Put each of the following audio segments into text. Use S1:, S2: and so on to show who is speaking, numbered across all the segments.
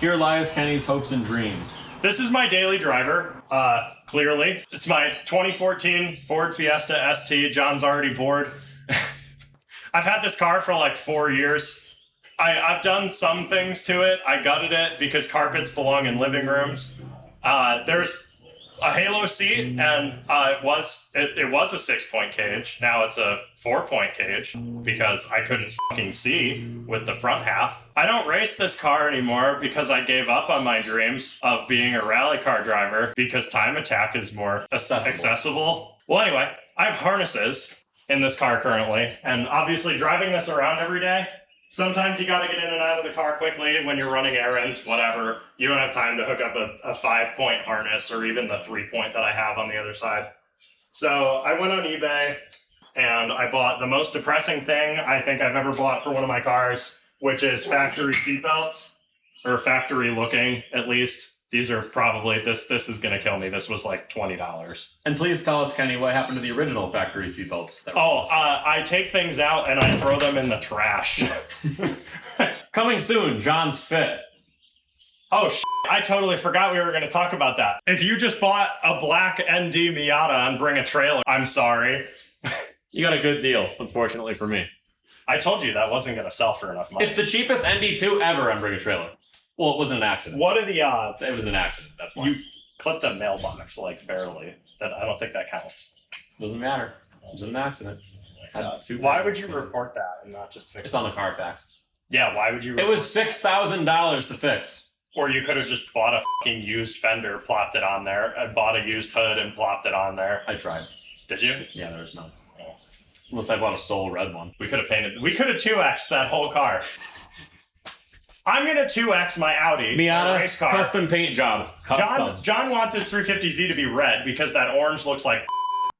S1: Here lies Kenny's hopes and dreams.
S2: This is my daily driver, clearly. It's my 2014 Ford Fiesta ST. John's already bored. I've had this car for like 4 years. I've done some things to it. I gutted it because carpets belong in living rooms. There's a halo seat, and it was a 6-point cage. Now it's a 4-point cage because I couldn't fucking see with the front half. I don't race this car anymore because I gave up on my dreams of being a rally car driver because time attack is more accessible. Well, anyway, I have harnesses in this car currently, and obviously driving this around every day, sometimes you gotta get in and out of the car quickly when you're running errands, whatever. You don't have time to hook up a 5-point harness or even the 3-point that I have on the other side. So I went on eBay and I bought the most depressing thing I think I've ever bought for one of my cars, which is factory seatbelts, or factory looking at least. These are probably, this is gonna kill me. This was like $20.
S1: And please tell us, Kenny, what happened to the original factory seatbelts?
S2: I take things out and I throw them in the trash.
S1: Coming soon, John's Fit.
S2: Oh, I totally forgot we were going to talk about that. If you just bought a black ND Miata and bring a trailer, I'm sorry.
S1: You got a good deal, unfortunately for me.
S2: I told you that wasn't going to sell for enough money.
S1: It's the cheapest ND2 ever on Bring a Trailer. Well, it wasn't an accident.
S2: What are the odds?
S1: It was an accident, that's why.
S2: You clipped a mailbox, like, barely. I don't think that counts.
S1: Doesn't matter. It was an accident.
S2: Why would you report that and not just fix it?
S1: It's on the Carfax.
S2: Yeah, why would you report
S1: it? Was $6,000 to fix.
S2: Or you could have just bought a fucking used fender, plopped it on there, and bought a used hood and plopped it on there.
S1: I tried.
S2: Did you?
S1: Yeah, there was none. Oh. Unless I bought a Soul red one.
S2: We could have 2X'd that whole car. I'm gonna 2X my Audi
S1: Miata
S2: race car.
S1: Custom paint job.
S2: John wants his 350Z to be red because that orange looks like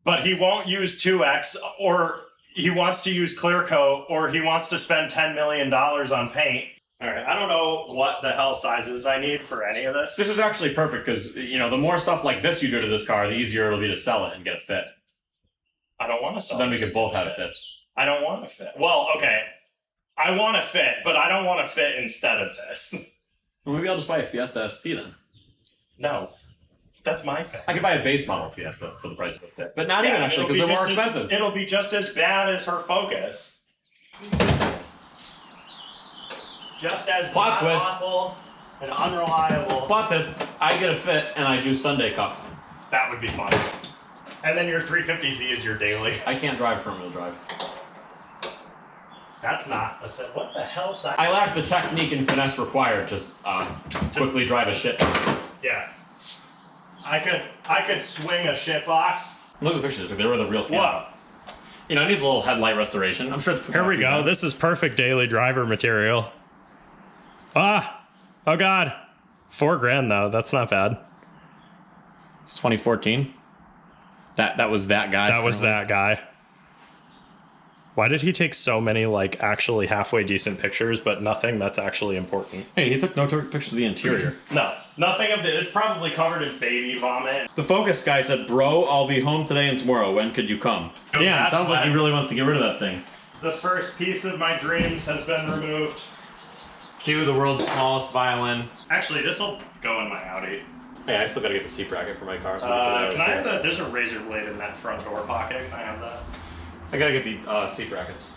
S2: but he won't use 2X, or he wants to use clear coat, or he wants to spend $10 million on paint. All right, I don't know what the hell sizes I need for any of this.
S1: This is actually perfect because, you know, the more stuff like this you do to this car, the easier it'll be to sell it and get a fit.
S2: I don't want to sell it.
S1: Then we could both have fits.
S2: I don't want to fit. Well, okay. I want to fit, but I don't want to fit instead of this.
S1: Well, maybe I'll just buy a Fiesta ST then.
S2: No. That's my thing.
S1: I could buy a base model Fiesta for the price of a fit. But not even actually, because they're more expensive.
S2: It'll be just as bad as her Focus. Just as
S1: plot twist.
S2: Awful and unreliable.
S1: Plot twist. I get a fit and I do Sunday Cup.
S2: That would be fun. And then your 350Z is your daily.
S1: I can't drive front-wheel drive.
S2: That's not a set. What the hell size?
S1: I lack the technique and finesse required to quickly drive a shit box.
S2: Yes. I could swing a shit box.
S1: Look at the pictures. They were the real camera.
S2: What?
S1: You know, it needs a little headlight restoration. I'm sure it's...
S2: Here we go. This is perfect daily driver material. Ah! Oh God. $4,000 though. That's not bad.
S1: It's 2014. That was that guy.
S2: That was that guy. Why did he take so many, like, actually halfway decent pictures, but nothing that's actually important?
S1: Hey, he took no pictures of the interior.
S2: No, nothing of it. It's probably covered in baby vomit.
S1: The Focus guy said, "Bro, I'll be home today and tomorrow. When could you come?" Damn, sounds like he really wants to get rid of that thing.
S2: The first piece of my dreams has been removed.
S1: Cue the world's smallest violin.
S2: Actually, this will go in my Audi.
S1: Hey, I still gotta get the seat bracket for my car. So
S2: can I have the? There's a razor blade in that front door pocket. Can I have that?
S1: I gotta get the seat brackets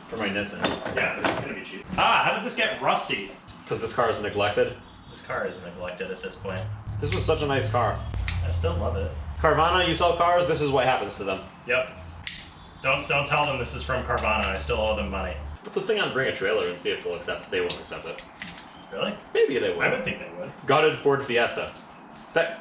S1: for my Nissan.
S2: Yeah, they're gonna be cheap. Ah, how did this get rusty?
S1: Because this car is neglected.
S2: This car is neglected at this point.
S1: This was such a nice car.
S2: I still love it.
S1: Carvana, you sell cars, this is what happens to them.
S2: Yep. Don't tell them this is from Carvana. I still owe them money.
S1: Put this thing on Bring a Trailer and see if they'll accept it. They won't accept it.
S2: Really?
S1: Maybe they would.
S2: I would think they would.
S1: Gutted Ford Fiesta.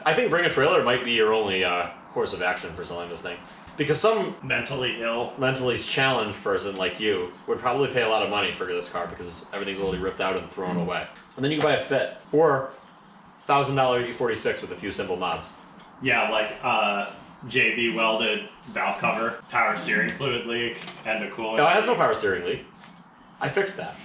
S1: I think Bring a Trailer might be your only course of action for selling this thing. Because some
S2: mentally ill,
S1: mentally challenged person like you would probably pay a lot of money for this car because everything's already ripped out and thrown away. And then you can buy a Fit. Or $1,000 E46 with a few simple mods.
S2: Yeah, like JB welded valve cover, power steering fluid leak, and a cooling.
S1: No, it has no power steering leak. I fixed that.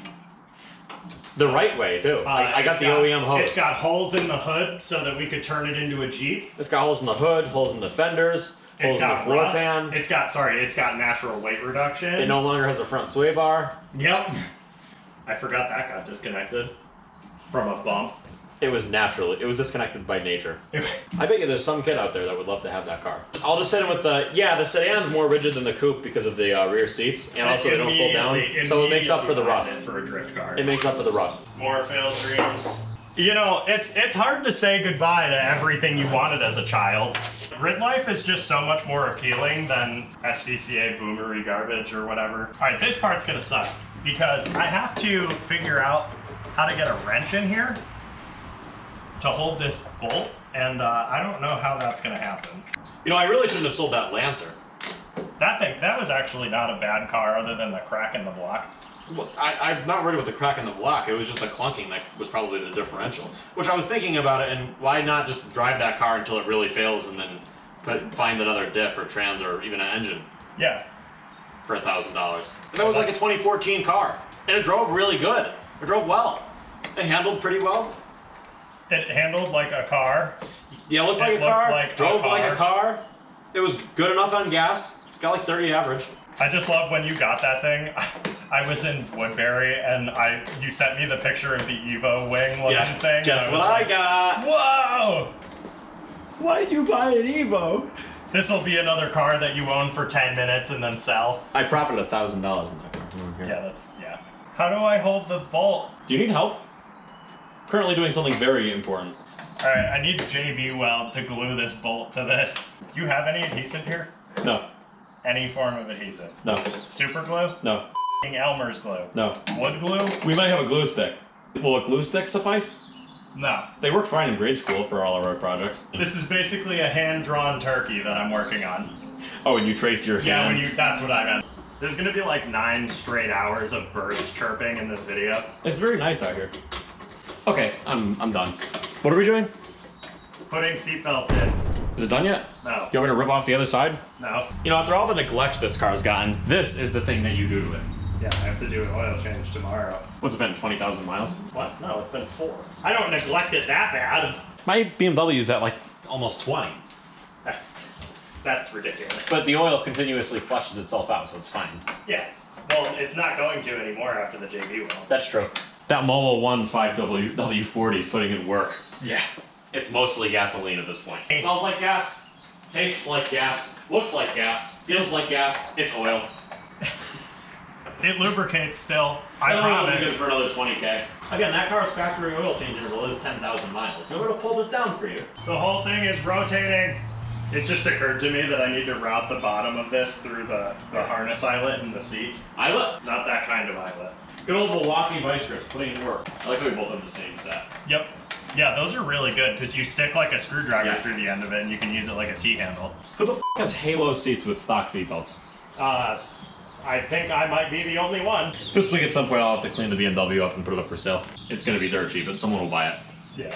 S1: The right way, too. I got the OEM hose.
S2: It's got holes in the hood so that we could turn it into a Jeep.
S1: It's got holes in the hood, holes in the fenders, holes in the floor pan.
S2: It's got natural weight reduction.
S1: It no longer has a front sway bar.
S2: Yep. I forgot that got disconnected. from a bump.
S1: It was natural. It was disconnected by nature. I bet you there's some kid out there that would love to have that car. I'll just hit him with the sedan's more rigid than the coupe because of the rear seats, and also they don't fold down, so it makes up for the rust.
S2: For a drift car.
S1: It makes up for the rust.
S2: More failed dreams. You know, it's hard to say goodbye to everything you wanted as a child. Grid life is just so much more appealing than SCCA boomery garbage or whatever. All right, this part's gonna suck because I have to figure out how to get a wrench in here to hold this bolt, and I don't know how that's gonna happen.
S1: You know, I really shouldn't have sold that Lancer.
S2: That was actually not a bad car other than the crack in the block.
S1: Well, I'm not worried with the crack in the block. It was just the clunking that was probably the differential. Which I was thinking about it, and why not just drive that car until it really fails and then find another diff or trans or even an engine
S2: Yeah.
S1: for $1,000. That was like a 2014 car, and it drove really good. It drove well. It handled pretty well.
S2: It handled like a car.
S1: Yeah, it looked like a car. Drove like a car. It was good enough on gas. Got like 30 average.
S2: I just love when you got that thing. I was in Woodbury and you sent me the picture of the Evo wing looking thing.
S1: Guess what I got?
S2: Whoa!
S1: Why'd you buy an Evo?
S2: This will be another car that you own for 10 minutes and then sell.
S1: I profited $1,000 in that car.
S2: Yeah. How do I hold the bolt?
S1: Do you need help? Currently doing something very important.
S2: All right, I need JB Weld to glue this bolt to this. Do you have any adhesive here?
S1: No.
S2: Any form of adhesive?
S1: No.
S2: Super glue?
S1: No.
S2: Elmer's glue?
S1: No.
S2: Wood glue?
S1: We might have a glue stick. Will a glue stick suffice?
S2: No.
S1: They worked fine in grade school for all of our projects.
S2: This is basically a hand-drawn turkey that I'm working on.
S1: Oh, and you trace your hand?
S2: Yeah, that's what I meant. There's gonna be like 9 straight hours of birds chirping in this video.
S1: It's very nice out here. Okay, I'm done. What are we doing?
S2: Putting seatbelt in.
S1: Is it done yet?
S2: No.
S1: Do you want me to rip off the other side?
S2: No.
S1: You know, after all the neglect this car's gotten, this is the thing that you do to it.
S2: Yeah, I have to do an oil change tomorrow.
S1: What's it been, 20,000 miles?
S2: What? No, it's been 4. I don't neglect it that bad.
S1: My BMW's at like almost 20.
S2: That's ridiculous.
S1: But the oil continuously flushes itself out, so it's fine.
S2: Yeah. Well, it's not going to anymore after the JB will.
S1: That's true. That Mobil 1 5W40 is putting in work.
S2: Yeah.
S1: It's mostly gasoline at this point. It smells like gas, tastes like gas, looks like gas, feels like gas, it's oil.
S2: It lubricates still, I
S1: It'll be good
S2: promise.
S1: for another 20K. Again, that car's factory oil change interval is 10,000 miles. So it'll pull this down for you.
S2: The whole thing is rotating. It just occurred to me that I need to route the bottom of this through the harness eyelet in the seat.
S1: Eyelet?
S2: Not that kind of eyelet.
S1: Good old Milwaukee vice grips, putting in work. I like how we both have the same set.
S2: Yep. Yeah, those are really good because you stick like a screwdriver
S1: Yeah.
S2: through the end of it and you can use it like a T-handle.
S1: Who the f has Halo seats with stock seatbelts?
S2: I think I might be the only one.
S1: This week at some point I'll have to clean the BMW up and put it up for sale. It's gonna be dirt cheap, but someone will buy it.
S2: Yeah.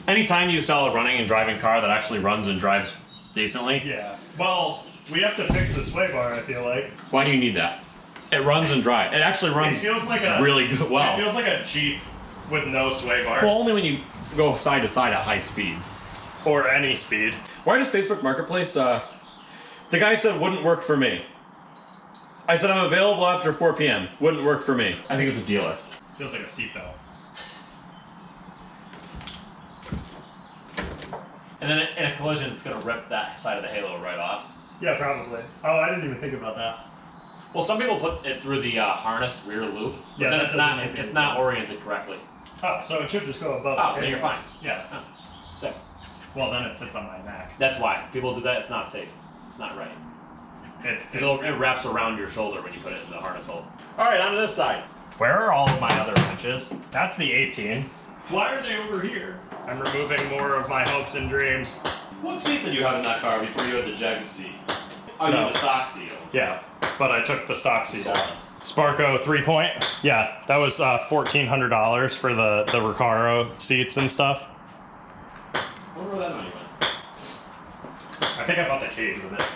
S1: Anytime you sell a running and driving car that actually runs and drives decently,
S2: Yeah. Well, we have to fix the sway bar, I feel like.
S1: why do you need that? It runs and drives. It actually runs
S2: It feels like a
S1: really good. Well,
S2: It feels like a Jeep with no sway bars.
S1: well, only when you go side to side at high speeds.
S2: Or any speed.
S1: Why does Facebook Marketplace, the guy said wouldn't work for me. I said I'm available after 4 p.m. Wouldn't work for me. I think it's a dealer.
S2: Feels like a seatbelt.
S1: And then in a collision, it's gonna rip that side of the halo right off.
S2: Yeah, probably. Oh, I didn't even think about that.
S1: Well, some people put it through the harness rear loop, but
S2: Yeah,
S1: then
S2: that
S1: it's not
S2: doesn't make any
S1: it's not
S2: sense.
S1: oriented correctly.
S2: Oh, so it should just go above.
S1: Oh,
S2: the
S1: then you're
S2: halo.
S1: fine.
S2: Yeah.
S1: So
S2: Well, then it sits on my neck.
S1: that's why people do that. It's not safe. It's not right. Because it wraps around your shoulder when you put it in the harness hole. All right, onto this side.
S2: Where are all of my other wrenches? That's the 18. Why are they over here? I'm removing more of my hopes and dreams.
S1: What seat did you have in that car before you had the Jag seat? Oh, you
S2: No.
S1: had the stock seat.
S2: Yeah, but I took the stock seat out. Sparco 3-point. Yeah, that was $1,400 for the Recaro seats and stuff.
S1: I wonder where that money went.
S2: I think I bought the cage with it.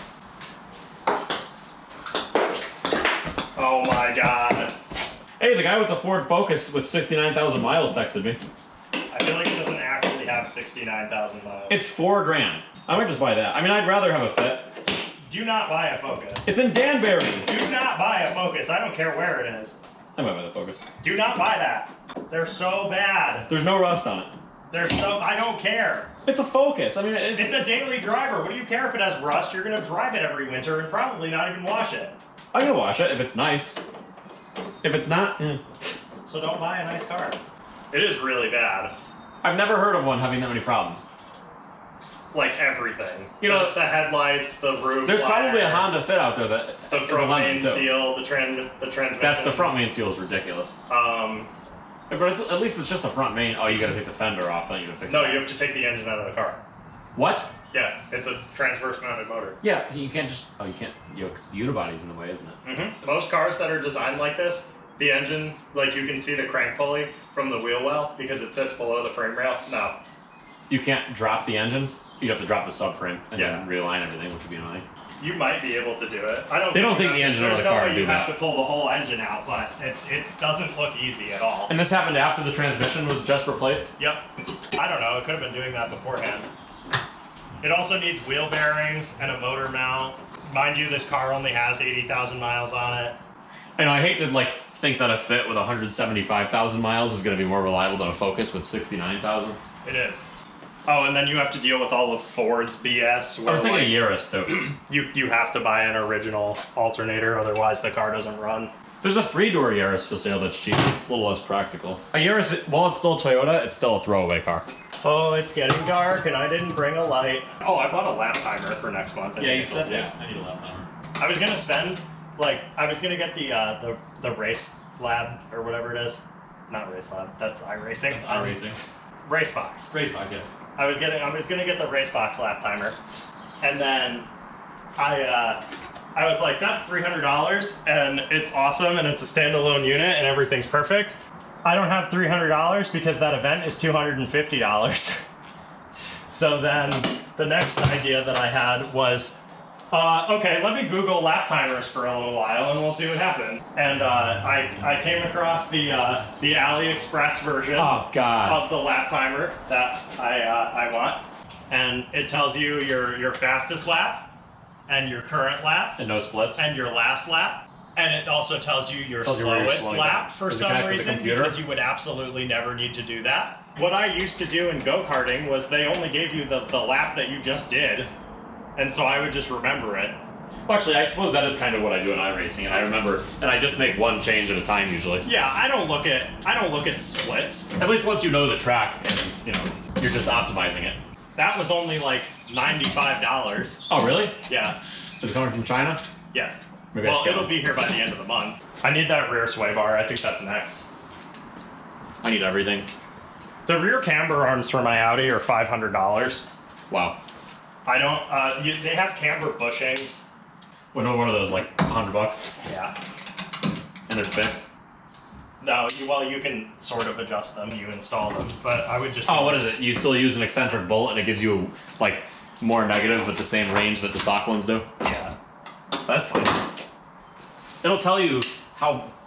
S2: Oh my god.
S1: Hey, the guy with the Ford Focus with 69,000 miles texted me.
S2: I feel like it doesn't actually have 69,000 miles.
S1: It's $4 grand. I might just buy that. I mean, I'd rather have a Fit.
S2: Do not buy a Focus.
S1: It's in Danbury.
S2: Do not buy a Focus. I don't care where it is.
S1: I might buy the Focus.
S2: Do not buy that. They're so bad.
S1: There's no rust on it.
S2: I don't care.
S1: It's a Focus. I mean,
S2: it's a daily driver. What do you care if it has rust? You're gonna drive it every winter and probably not even wash it.
S1: I'm gonna wash it if it's nice. If it's not,
S2: So don't buy a nice car. It is really bad.
S1: I've never heard of one having that many problems.
S2: Like everything.
S1: You know,
S2: the headlights, the roof.
S1: There's probably a Honda Fit out there that
S2: the front main seal, the transmission.
S1: The front main seal is ridiculous. But at least it's just the front main. Oh, you gotta take the fender off, then you gotta fix it.
S2: No, you have to take the engine out of the car.
S1: What?
S2: Yeah, it's a transverse mounted motor.
S1: Yeah, you can't just. Oh, you can't. Because the unibody's in the way, isn't it?
S2: Mm-hmm. Most cars that are designed like this, the engine, like you can see the crank pulley from the wheel well because it sits below the frame rail. No.
S1: You can't drop the engine. You have to drop the subframe and then realign everything, which would be annoying.
S2: You might be able to do it.
S1: They don't think the engine of the car would do that.
S2: You have to pull the whole engine out, but it doesn't look easy at all.
S1: And this happened after the transmission was just replaced?
S2: Yep. I don't know. It could have been doing that beforehand. It also needs wheel bearings and a motor mount. Mind you, this car only has 80,000 miles on it.
S1: I know. I hate to think that a Fit with 175,000 miles is going to be more reliable than a Focus with 69,000.
S2: It is. Oh, and then you have to deal with all of Ford's BS.
S1: I was thinking a Yaris too.
S2: You have to buy an original alternator, otherwise the car doesn't run.
S1: There's a 3-door Yaris for sale that's cheap. It's a little less practical. A Yaris, while it's still a Toyota, it's still a throwaway car.
S2: Oh, it's getting dark and I didn't bring a light. Oh, I bought a lap timer for next month.
S1: Yeah, you said that. I need a lap timer.
S2: I was gonna spend, I was gonna get the race lab or whatever it is. Not race lab. That's iRacing.
S1: That's iRacing.
S2: Racebox.
S1: Racebox, yes.
S2: I was gonna get the Racebox lap timer, and then I was like, that's $300 and it's awesome and it's a standalone unit and everything's perfect. I don't have $300 because that event is $250. So then the next idea that I had was, okay, let me Google lap timers for a little while and we'll see what happens. And I came across the AliExpress version of the lap timer that I want. And it tells you your fastest lap and your current lap.
S1: And no splits.
S2: And your last lap. And it also tells you your slowest lap for some reason, because you would absolutely never need to do that. What I used to do in go-karting was they only gave you the lap that you just did. And so I would just remember it.
S1: Well, actually, I suppose that is kind of what I do in iRacing, and I remember, and I just make one change at a time usually.
S2: Yeah, I don't look at splits.
S1: At least once you know the track, and you're just optimizing it.
S2: That was only like $95.
S1: Oh, really?
S2: Yeah.
S1: Is it coming from China?
S2: Yes.
S1: Maybe
S2: well, it'll be here by the end of the month. I need that rear sway bar. I think that's next.
S1: I need everything.
S2: The rear camber arms for my Audi are $500.
S1: Wow.
S2: I don't. They have camber bushings.
S1: What are those, like $100?
S2: Yeah.
S1: And they're fixed?
S2: No, you can sort of adjust them. You install them, but I would just.
S1: Oh, what is it? You still use an eccentric bolt, and it gives you like more negative with the same range that the stock ones do.
S2: Yeah.
S1: That's fine. It'll tell you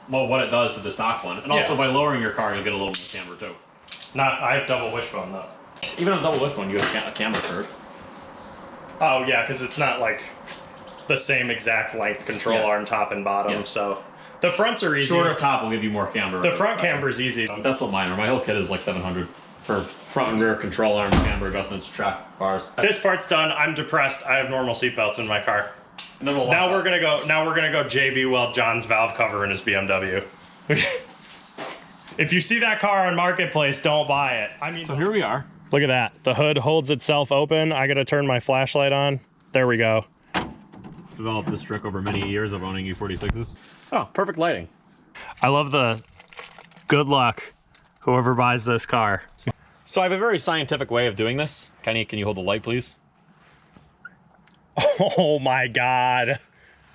S1: what it does to the stock one, and also by lowering your car, you'll get a little more camber too.
S2: I have double wishbone though.
S1: Even a double wishbone, you have a camber curve.
S2: Oh yeah, because it's not like the same exact length control arm top and bottom. Yes. So the fronts are easy.
S1: Shorter top will give you more camber.
S2: The front camber is easy.
S1: That's what mine are. My whole kit is like $700 for front and rear control arms, camber adjustments, track bars. This
S2: part's done. I'm depressed. I have normal seatbelts in my car.
S1: And then
S2: now we're gonna go JB weld John's valve cover in his BMW. If you see that car on Marketplace, don't buy it. I mean,
S1: so here we are.
S2: Look at that. The hood holds itself open. I gotta turn my flashlight on. There we go.
S1: Developed this trick over many years of owning E46s. Oh, perfect lighting.
S2: I love the good luck, whoever buys this car.
S1: So I have a very scientific way of doing this. Kenny, can you hold the light, please?
S2: Oh my God.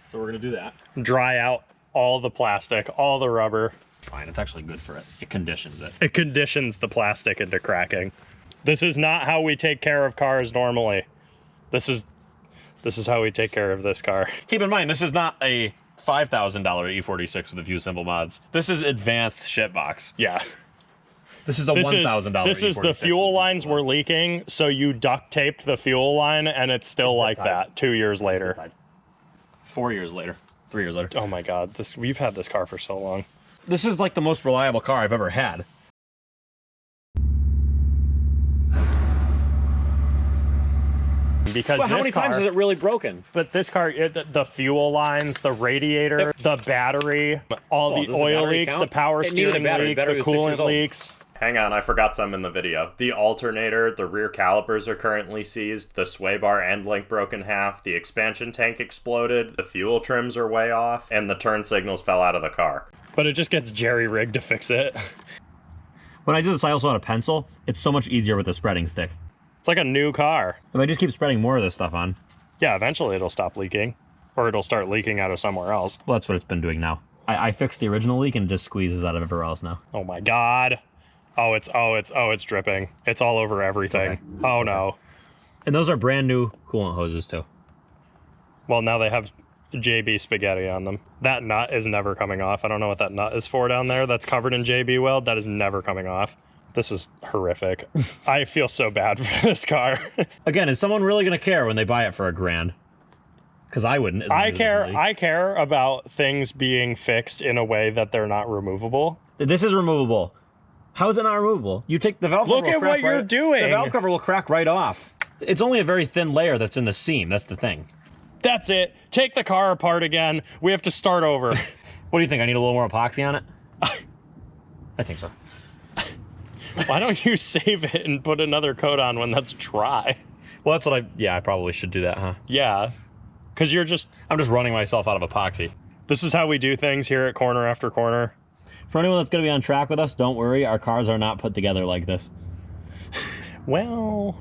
S1: So we're gonna do that.
S2: Dry out all the plastic, all the rubber.
S1: Fine, it's actually good for it. It conditions it.
S2: It conditions the plastic into cracking. This is not how we take care of cars normally. This is how we take care of this car.
S1: Keep in mind, this is not a $5,000 E46 with a few simple mods. This is advanced shitbox.
S2: Yeah.
S1: This is a $1,000
S2: This is the fuel lines were leaking, so you duct taped the fuel line, and it's still like that 2 years later.
S1: 4 years later. 3 years later.
S2: Oh my God, we've had this car for so long.
S1: This is like the most reliable car I've ever had.
S3: Because
S1: Well, how many times is it really broken?
S3: But this car, the fuel lines, the radiator, the battery, all the oil leaks, the power steering leak, the coolant leaks.
S2: Hang on, I forgot some in the video. The alternator, the rear calipers are currently seized, the sway bar end link broke in half, the expansion tank exploded, the fuel trims are way off, and the turn signals fell out of the car.
S3: But it just gets jerry-rigged to fix it.
S1: When I did this, I also had a pencil. It's so much easier with a spreading stick.
S3: It's like a new car.
S1: If I just keep spreading more of this stuff on.
S3: Yeah, eventually it'll stop leaking. Or it'll start leaking out of somewhere else.
S1: Well, that's what it's been doing now. I fixed the original leak and it just squeezes out of everywhere else now.
S3: Oh my god. It's dripping. It's all over everything. Okay. Oh no.
S1: And those are brand new coolant hoses too.
S3: Well, now they have JB spaghetti on them. That nut is never coming off. I don't know what that nut is for down there that's covered in JB weld. That is never coming off. This is horrific. I feel so bad for this car.
S1: Again, is someone really gonna care when they buy it for $1,000? Because I wouldn't.
S3: I care about things being fixed in a way that they're not removable.
S1: This is removable. How is it not removable? You take the valve cover.
S3: Look at what you're doing.
S1: The valve cover will crack right off. It's only a very thin layer that's in the seam. That's the thing.
S3: That's it. Take the car apart again. We have to start over.
S1: What do you think? I need a little more epoxy on it? I think so.
S3: Why don't you save it and put another coat on when that's dry?
S1: Well, that's what I probably should do that, huh?
S3: Yeah. Because
S1: I'm just running myself out of epoxy.
S3: This is how we do things here at Corner After Corner.
S1: For anyone that's going to be on track with us, don't worry. Our cars are not put together like this.
S3: Well...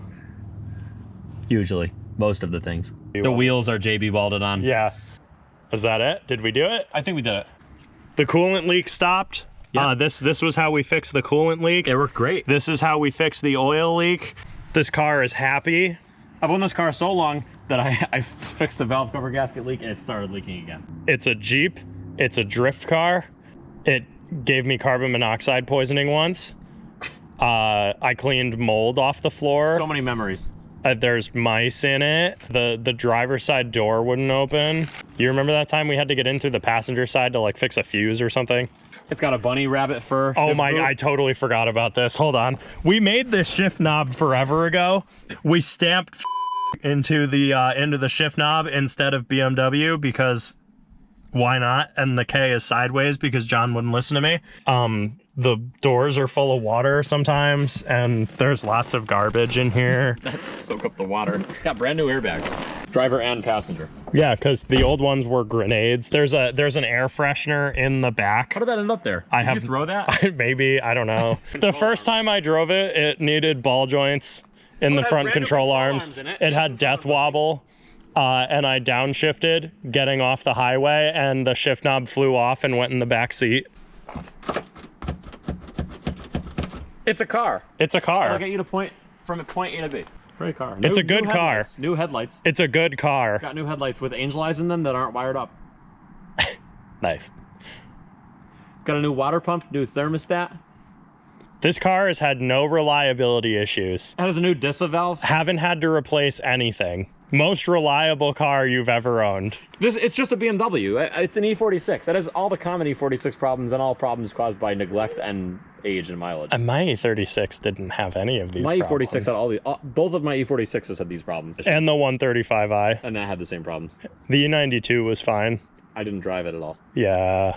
S1: Usually. Most of the things. The wheels are JB welded on.
S3: Yeah. Is that it? Did we do it?
S1: I think we did it.
S3: The coolant leak stopped. Yeah. This was how we fixed the coolant leak.
S1: It worked great.
S3: This is how we fixed the oil leak. This car is happy.
S1: I've owned this car so long that I fixed the valve cover gasket leak and it started leaking again.
S3: It's a Jeep. It's a drift car. It gave me carbon monoxide poisoning once. I cleaned mold off the floor.
S1: So many memories.
S3: There's mice in it. The driver's side door wouldn't open. You remember that time we had to get in through the passenger side to like fix a fuse or something?
S1: It's got a bunny rabbit fur.
S3: Oh my, I totally forgot about this. Hold on. We made this shift knob forever ago. We stamped into the shift knob instead of BMW because why not? And the K is sideways because John wouldn't listen to me. The doors are full of water sometimes, and there's lots of garbage in here.
S1: That's soak up the water. It's got brand new airbags, driver and passenger.
S3: Yeah, because the old ones were grenades. There's an air freshener in the back.
S1: How did that end up there? Did you throw that?
S3: Maybe, I don't know. The first time I drove it, it needed ball joints in the front control arms. It had death wobble. And I downshifted getting off the highway, and the shift knob flew off and went in the back seat.
S1: It's a car.
S3: It's a car.
S1: I'll get you to point A to B. Great car.
S3: It's a good car.
S1: New headlights.
S3: It's a good car.
S1: It's got new headlights with angel eyes in them that aren't wired up.
S3: Nice.
S1: Got a new water pump, new thermostat.
S3: This car has had no reliability issues.
S1: It has a new DISA valve.
S3: Haven't had to replace anything. Most reliable car you've ever owned.
S1: It's just a BMW. It's an E46. It has all the common E46 problems and all problems caused by neglect and age and mileage.
S3: And my E36 didn't have any of these problems.
S1: My E46 had both of my E46s had these problems.
S3: And the 135i.
S1: And that had the same problems.
S3: The E92 was fine.
S1: I didn't drive it at all.
S3: Yeah.